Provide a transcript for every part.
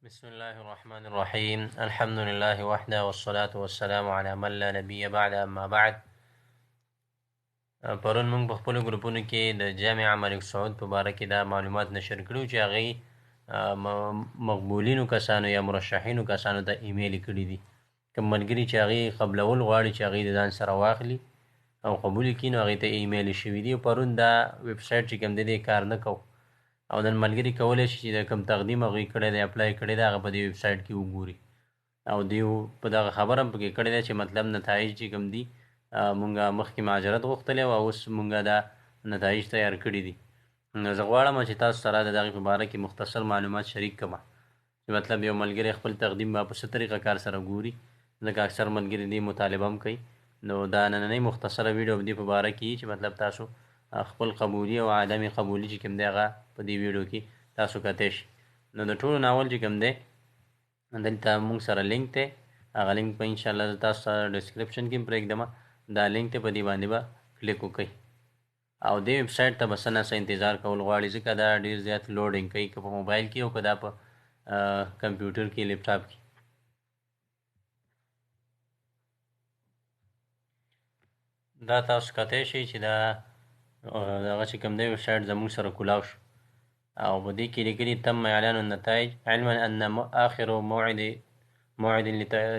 بسم الله الرحمن الرحيم الحمد لله وحده والصلاة والسلام على من لا نبي بعد أما بعد. پرون موږ په خپلو ګروپونو کې د جامعه ملک سعود په باره کې دا معلومات نشر کړو چې هغې مقبولینو کسانو یا مرشحینو کسانو ته ایمیل کړي دي. کوم ملګري چې هغې قبلول غواړي چې هغې د ځان سره واخلي او قبول یې کړي نو هغې ته ایمیل شوي دي. پرون دا ویبسایټ چې کوم دی کار نه کوو او نن ملګري کولی شي چې د کوم تقدیم هغوی کړی دی اپلای کړی دی هغه په دې ویبسایټ کې وګوري او دیو په دغه خبره هم پکې کړی دی چې مطلب نتایج چې کوم دي مونږ مخکې مهاجرت غوښتلی او اوس مونږ دا نتایج تیار کړي دي. نو زه غواړم چې تاسو سره د دغې په باره کې مختصر معلومات شریک کړم چې مطلب یو ملګری خپل تقدیم به په څه طریقه کار سره ګوري، ځکه اکثر ملګري دې مطالبه هم کوي. نو دا نننۍ مختصره ویډیو دې په باره کې چې مطلب تاسو خپل قبولي او عدم قبولي چې کوم دی هغه په دې ویډیو کې تاسو کتلی شي. نو د ټولو ناول چې کوم دی دلته موږ سره لینک دی، هغه لینک به انشاءالله زه تاسو سره ډسکرپشن کې هم پرېږدم. دا لینک ته په دې باندې به کلیک وکړئ او دې ویبسایټ ته به څه نه څه انتظار کول غواړي، ځکه دا ډېر زیات لوډینګ کوي، که په موبایل کې او که دا په کمپیوټر کې لیپټاپ کې. دا تاسو کتلی شئ چې دا دغه چې کوم دی ویبسایټ زموږ سره کولاو شو او په دې کې لیکلي تم اعلان النتائج علما ان آخر موعد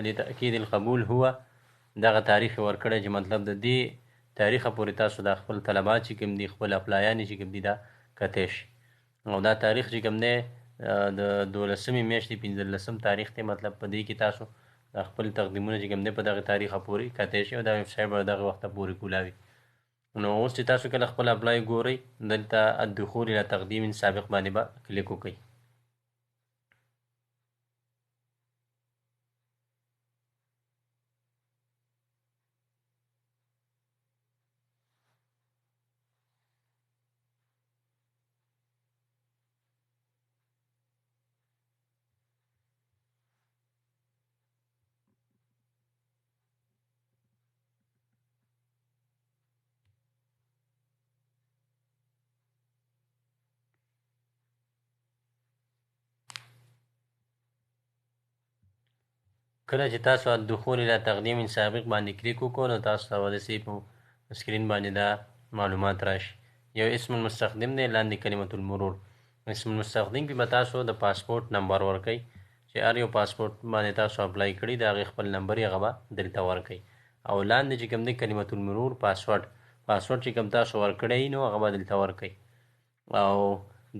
لتأکید القبول هو دغه تاریخ یې ورکړی چې مطلب د دې تاریخه پورې تاسو د خپل طلبات چې کوم دي خپل اپلایانې چې کوم دي دا کتی شي او دا تاریخ چې کوم دی د 12مې میاشتې 15 تاریخ دی. مطلب په دې کې تاسو د خپل تقدیمونه چې کوم دی په دغه تاریخه پورې کتی شي او دا ویبسایټ به دغه وخته پورې کولاوي. نو اوس چې تاسو کله خپل اپلای ګورئ دلته الدخول الى تقدیم سابق باندې به کلیک وکړئ. کله چې تاسو الدخول الى تقدیم سابق باندې کلیک وکړو نو تاسو ته به داسې په سکرین باندې دا معلومات راشي. یو اسم المستخدم دی، لاندې کلمة المرور. اسم المستخدم کې به تاسو د پاسپورټ نمبر ورکئ چې هر یو پاسپورټ باندې تاسو اپلای کړي د هغې خپل نمبر یې هغه به دلته ورکئ او لاندې چې کوم دی کلمة المرور پاسورډ چې کوم تاسو ورکړی نو هغه به دلته ورکئ او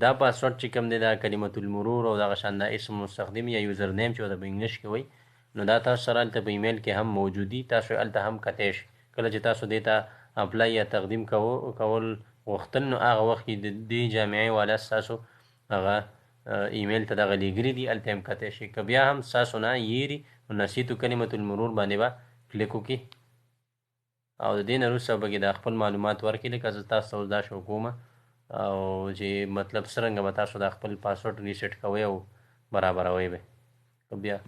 دا پاسورډ چې کوم دی دا کلمة المرور او دغه شان دا اسم مستخدم یا یوزر نیم چې د په انګلیش کې وایي نو دا تاسو سره هلته په ایمیل کې هم موجودي، تاسو هلته هم کتی شئ. کله چې تاسو دې ته اپلای یا تقدیم کول غوښتل نو هغه وخت کې د دې جامعې والا ستاسو هغه ایمیل ته دغه لیږلي دي، هلته هم کتی شئ. که بیا هم ستاسو نه یېري نو نسیتو کلمة المرور باندې به کلیک وکړي او د دې نه وروسته به دا خپل معلومات ورکړي. لکه زه تاسو ته اوس دا شو کومه او چې مطلب څرنګه به تاسو دا خپل پاسورډ ریسیټ کوئ او برابروئ به. بیا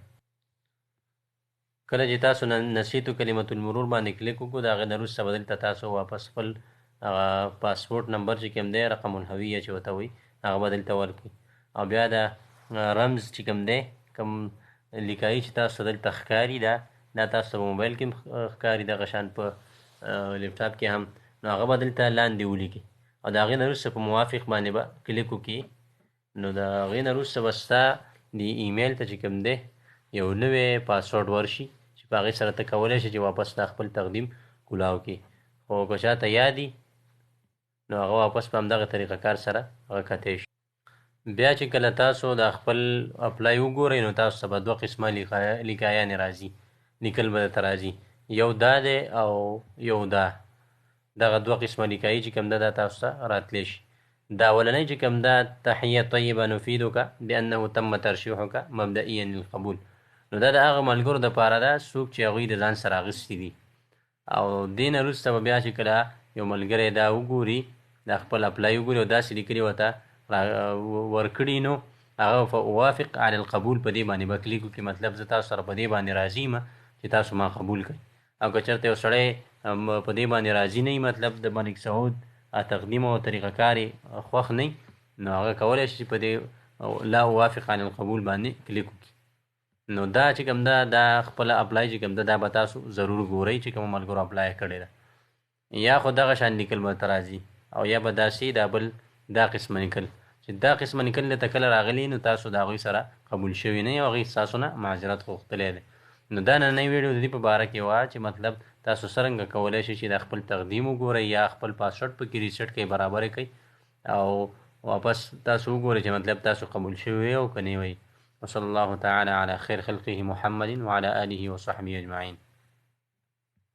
کله چې تاسو نسیتو کلمة المرور باندې کلیک وکړو د هغې نه وروسته به دلته تاسو واپس خپل پاسپورټ نمبر چې کوم دی رقم الهویه چې ورته وایي هغه به دلته ورکړي او بیا د رمز چې کوم دی کوم لیکایي چې تاسو دلته ښکاري دا تاسو په موبایل کې هم ښکاري دغه شان په لیپټاپ کې هم نو هغه به دلته لاندې ولیکي او د هغې نه وروسته په موافق باندې به کلیک وکړي نو د هغې نه وروسته به ستا د ایمیل ته چې کوم دی یو نوی پاسورډ ورشي چې په هغې سره ته کولی شي چې واپس دا خپل تقدیم کولاو کړي. خو که چاته یادي نو هغه واپس په همدغه طریقه کار سره هغه کتی شي. بیا چې کله تاسو دا خپل اپلای وګورئ نو تاسو ته به 2 قسمه لیکایانې راځي، لیکل به درته راځي، یو دا دی او یو دغه 2 قسمه لیکایي چې کوم ده دا تاسو ته راتلی شي. دا اولنی چې کوم ده تحیه طیبه نفیدک بانه تم ترشیحک مبدئیا للقبول نو دا د هغه ملګرو دپاره ده څوک چې هغوی د ځان سره اخیستي دي او دې نه وروسته به بیا چې کله یو ملګری دا وګوري دا خپل اپلای وګوري او داسې لیکلي ورته ورکړي نو هغه فوافق علی القبول په دې باندې به کلیک وکړي. مطلب زه تاسو سره په دې باندې راضي یم چې تاسو ما قبول کړئ او که چېرته یو سړی په دې باندې راضي نه وي، مطلب د ملک سعود تقدیم او طریقه کار یې خوښ نه نو هغه کولی شي چې په دې او لا اوافق عن القبول باندې کلیک وکړي. نو دا چې کوم دا خپل اپلای چې کوم دا به تاسو ضرور ګورئ چې کوم ملګرو اپلای کړی ده، یا خو دغه شان لیکل به ته راځي او یا به داسې دا بل دا قسمه لیکل چې دا قسمه لیکل درته کله راغلي نو تاسو د هغوی سره قبول شوي نه یې او هغوی ستاسو نه معذرت غوښتلی دی. نو دا نننۍ ویډیو د دې په باره کې وه چې مطلب تاسو څرنګه کولی شئ چې دا خپل تقدیم وګورئ یا خپل پاسورډ پکې ریسیټ کړئ، برابر یې کړئ او واپس تاسو وګورئ چې مطلب تاسو قبول شوي او که نه وئ. وصلی الله تعالی علی خیر خلقه محمد وعلى آله وصحبه اجمعین.